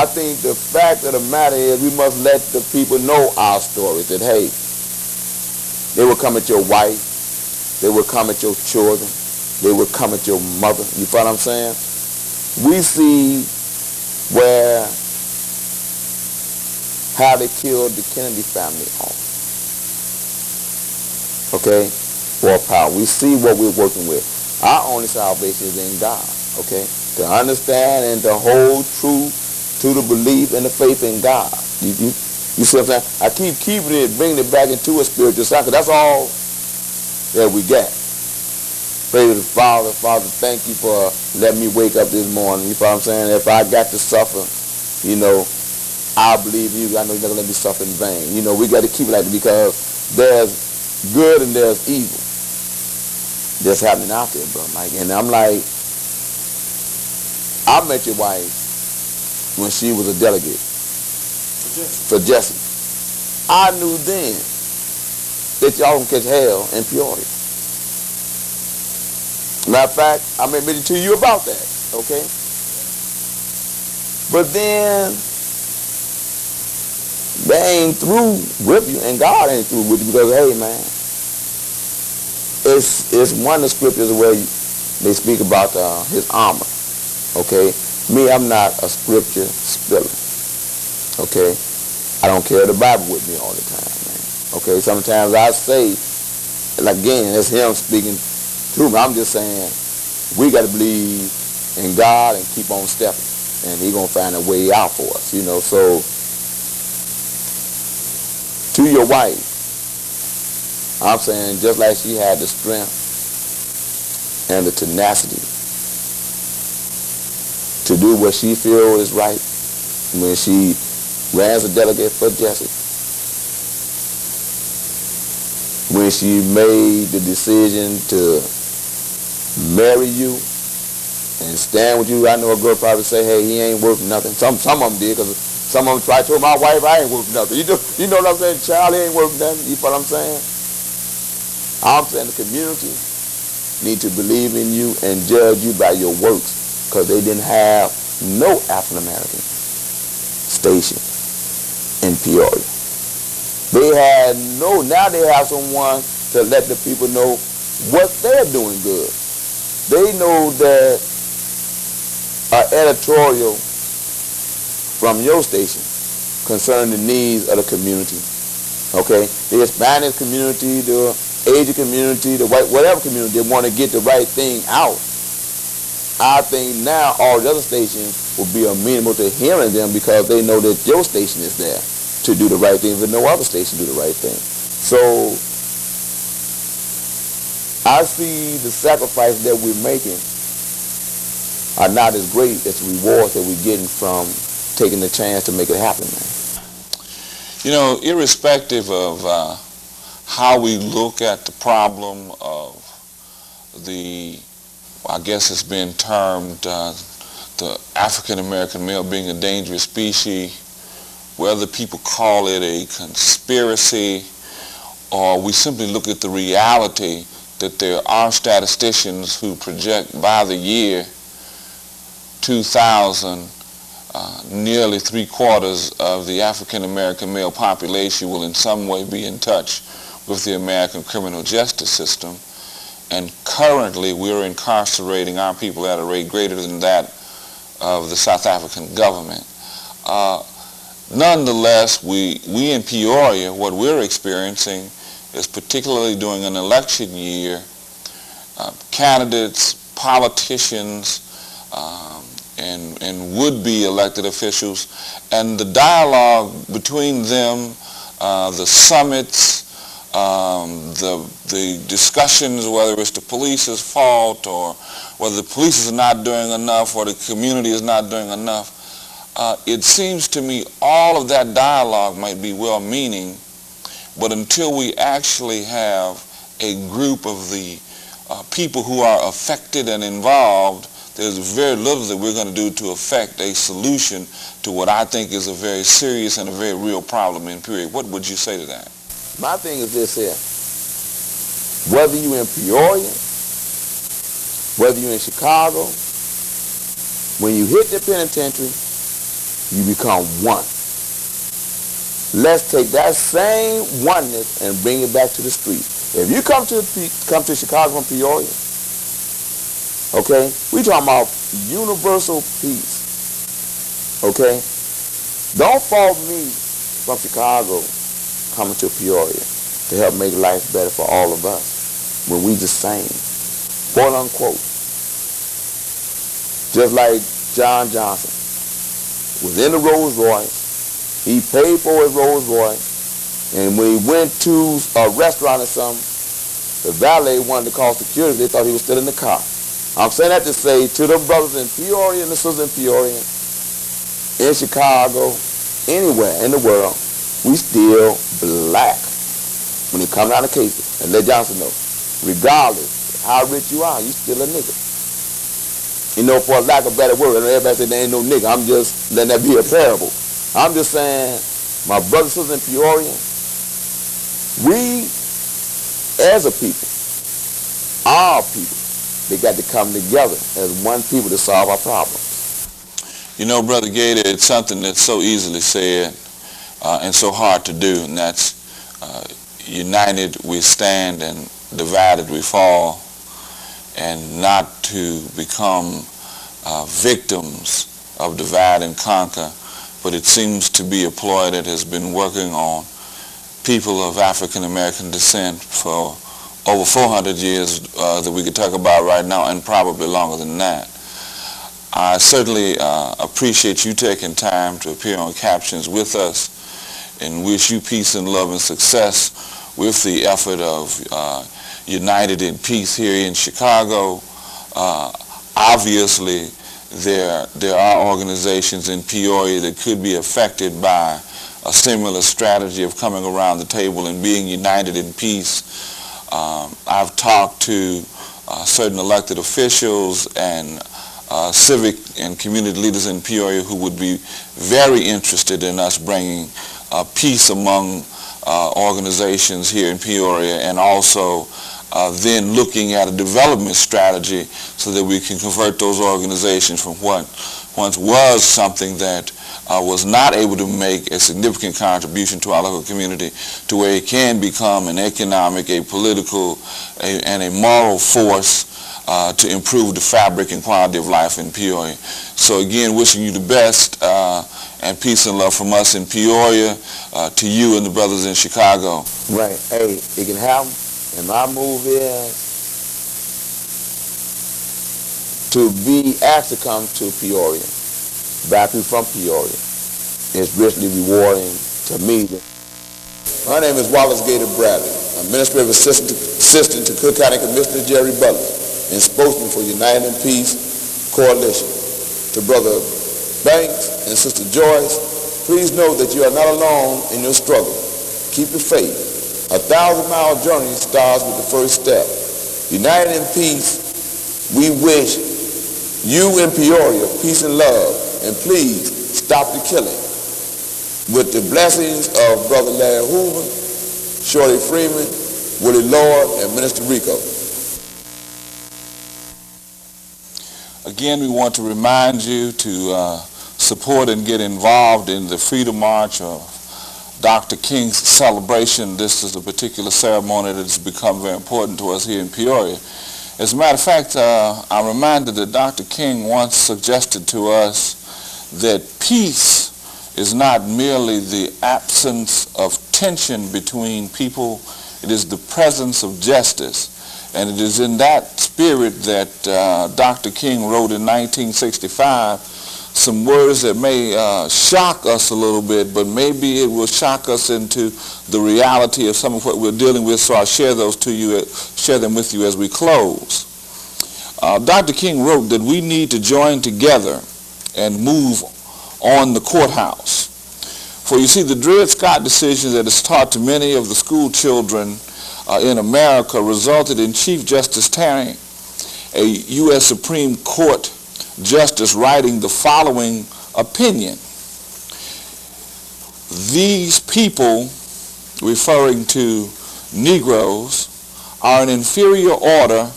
I think the fact of the matter is we must let the people know our stories, that, hey, they will come at your wife, they will come at your children, they will come at your mother. You follow what I'm saying? We see where how they killed the Kennedy family off. Okay? For power. We see what we're working with. Our only salvation is in God. Okay? To understand and to hold true to the belief and the faith in God. You see what I'm saying? I keep keeping it, bringing it back into a spiritual cycle. That's all that we got. Pray to the Father. Father, thank you for letting me wake up this morning. You know what I'm saying? If I got to suffer, you know, I believe you. I know you're not going to let me suffer in vain. You know, we got to keep it like that, because there's good and there's evil that's happening out there, bro, Mike. And I'm like, I met your wife when she was a delegate for Jesse. I knew then that y'all gonna catch hell in Peoria. Matter of fact, I may mention to you about that, okay? But then they ain't through with you, and God ain't through with you, because, hey, man, it's one of the scriptures where they speak about his armor, okay? Me, I'm not a scripture spiller, okay? I don't carry the Bible with me all the time, man, okay? Sometimes I say, and again, it's him speaking through me. I'm just saying, we got to believe in God and keep on stepping, and he's going to find a way out for us, you know? So, to your wife, I'm saying, just like she had the strength and the tenacity to do what she feels is right when she ran as a delegate for Jesse, when she made the decision to marry you and stand with you. I know a girl probably say, hey, he ain't worth nothing. Some of them did, because some of them tried to tell my wife I ain't worth nothing. You know what I'm saying? Child, he ain't worth nothing. You know what I'm saying? I'm saying the community need to believe in you and judge you by your works, because they didn't have no African-American station in Peoria. They had no, now they have someone to let the people know what they're doing good. They know that an editorial from your station concerning the needs of the community, okay? The Hispanic community, the Asian community, the white, whatever community, they want to get the right thing out. I think now all the other stations will be amenable to hearing them, because they know that your station is there to do the right thing, but no other station do the right thing. So I see the sacrifice that we're making are not as great as the rewards that we're getting from taking the chance to make it happen, man. You know, irrespective of how we look at the problem of the, I guess it's been termed the African-American male being a dangerous species, whether people call it a conspiracy, or we simply look at the reality that there are statisticians who project by the year 2000, nearly 3/4 of the African-American male population will in some way be in touch with the American criminal justice system. And currently we're incarcerating our people at a rate greater than that of the South African government. Nonetheless, we in Peoria, what we're experiencing is, particularly during an election year, candidates, politicians, and would-be elected officials, and the dialogue between them, the summits, the discussions, whether it's the police's fault or whether the police is not doing enough or the community is not doing enough, it seems to me all of that dialogue might be well-meaning, but until we actually have a group of the people who are affected and involved, there's very little that we're going to do to affect a solution to what I think is a very serious and a very real problem in Peoria. What would you say to that? My thing is this here. Whether you're in Peoria, whether you're in Chicago, when you hit the penitentiary, you become one. Let's take that same oneness and bring it back to the street. If you come to Chicago from Peoria, okay, we talking about universal peace. Okay, don't fault me from Chicago coming to Peoria to help make life better for all of us when we just same, quote unquote. Just like John Johnson was in the Rolls Royce. He paid for his Rolls Royce, and when he went to a restaurant or something, the valet wanted to call security. They thought he was still in the car. I'm saying that to say to the brothers in Peoria and the sisters in Peoria, in Chicago, anywhere in the world, we still black when it comes down to cases. And let Johnson know, regardless how rich you are, you still a nigga. You know, for lack of a better word, everybody say there ain't no nigga. I'm just letting that be a parable. I'm just saying, my brothers and sisters in Peoria, we as a people, our people, they got to come together as one people to solve our problems. You know, Brother Gator, it's something that's so easily said and so hard to do, and that's united we stand and divided we fall, and not to become victims of divide and conquer. But it seems to be a ploy that has been working on people of African American descent for over 400 years that we could talk about right now, and probably longer than that. I certainly appreciate you taking time to appear on Captions with us, and wish you peace and love and success with the effort of United in Peace here in Chicago. Obviously, there are organizations in Peoria that could be affected by a similar strategy of coming around the table and being united in peace. I've talked to certain elected officials and civic and community leaders in Peoria who would be very interested in us bringing peace among organizations here in Peoria, and also then looking at a development strategy so that we can convert those organizations from what once was something that was not able to make a significant contribution to our local community to where it can become an economic, a political, and a moral force to improve the fabric and quality of life in Peoria. So again, wishing you the best and peace and love from us in Peoria to you and the brothers in Chicago. Right. Hey, it can happen. And my move is to be asked to come to Peoria, back from Peoria. It's richly rewarding to me. My name is Wallace Gator Bradley. I'm Administrative Assistant to Cook County Commissioner Jerry Butler and spokesman for United in Peace Coalition. To Brother Banks and Sister Joyce, please know that you are not alone in your struggle. Keep the faith. A 1,000-mile journey starts with the first step. United in peace, we wish you in Peoria peace and love, and please stop the killing. With the blessings of Brother Larry Hoover, Shorty Freeman, Willie Lord, and Minister Rico. Again, we want to remind you to support and get involved in the Freedom March of Dr. King's celebration. This is a particular ceremony that has become very important to us here in Peoria. As a matter of fact, I'm reminded that Dr. King once suggested to us that peace is not merely the absence of tension between people, it is the presence of justice. And it is in that spirit that Dr. King wrote in 1965 some words that may shock us a little bit, but maybe it will shock us into the reality of some of what we're dealing with, so I'll share those to you, share them with you as we close. Dr. King wrote that we need to join together and move on the courthouse. For you see, the Dred Scott decision that is taught to many of the school children in America resulted in Chief Justice Taney, a U.S. Supreme Court justice, writing the following opinion. These people, referring to Negroes, are an inferior order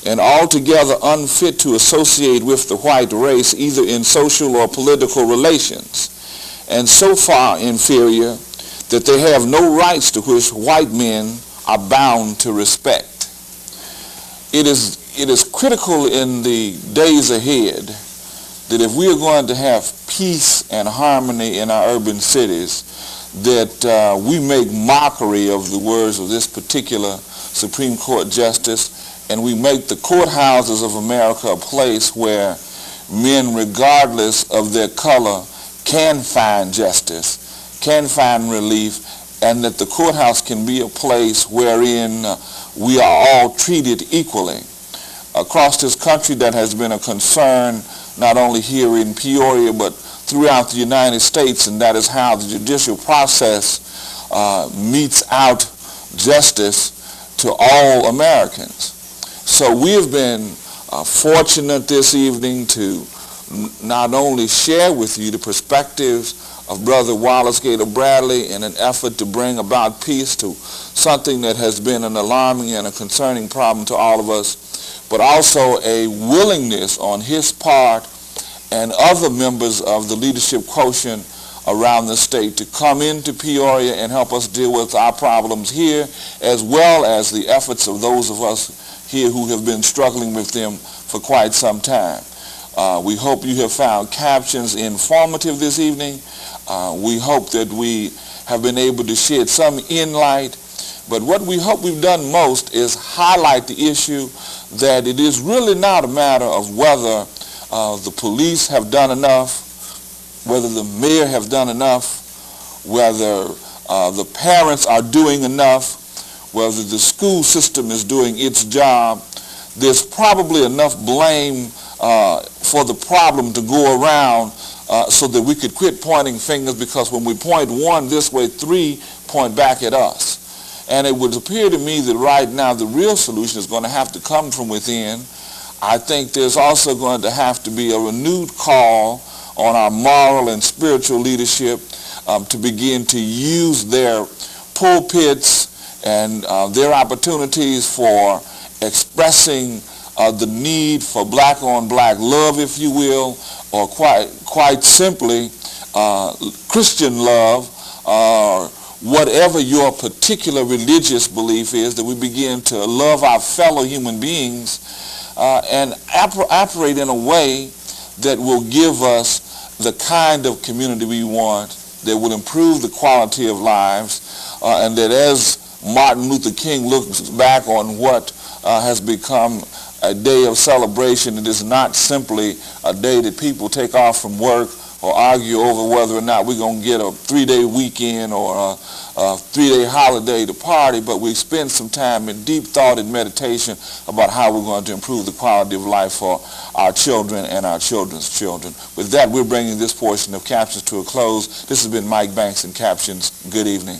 and altogether unfit to associate with the white race, either in social or political relations. and so far inferior that they have no rights to which white men are bound to respect. It is critical in the days ahead that if we are going to have peace and harmony in our urban cities, that we make mockery of the words of this particular Supreme Court justice, and we make the courthouses of America a place where men, regardless of their color, can find justice, can find relief, and that the courthouse can be a place wherein we are all treated equally. Across this country, that has been a concern not only here in Peoria but throughout the United States, and that is how the judicial process metes out justice to all Americans. So we have been fortunate this evening to not only share with you the perspectives of Brother Wallace Gator Bradley in an effort to bring about peace to something that has been an alarming and a concerning problem to all of us, but also a willingness on his part and other members of the leadership quotient around the state to come into Peoria and help us deal with our problems here, as well as the efforts of those of us here who have been struggling with them for quite some time. We hope you have found captions informative this evening. We hope that we have been able to shed some inlight, but what we hope we've done most is highlight the issue that it is really not a matter of whether the police have done enough, whether the mayor have done enough, whether the parents are doing enough, whether the school system is doing its job. There's probably enough blame for the problem to go around so that we could quit pointing fingers, because when we point one this way, three point back at us. And it would appear to me that right now the real solution is going to have to come from within. I think there's also going to have to be a renewed call on our moral and spiritual leadership to begin to use their pulpits and their opportunities for expressing the need for black-on-black love, if you will, or quite simply Christian love, or whatever your particular religious belief is, that we begin to love our fellow human beings and operate in a way that will give us the kind of community we want, that will improve the quality of lives, and that as Martin Luther King looks back on what has become a day of celebration, it is not simply a day that people take off from work or argue over whether or not we're going to get a 3-day weekend or a 3-day holiday to party, but we spend some time in deep thought and meditation about how we're going to improve the quality of life for our children and our children's children. With that, we're bringing this portion of Captions to a close. This has been Mike Banks in Captions. Good evening.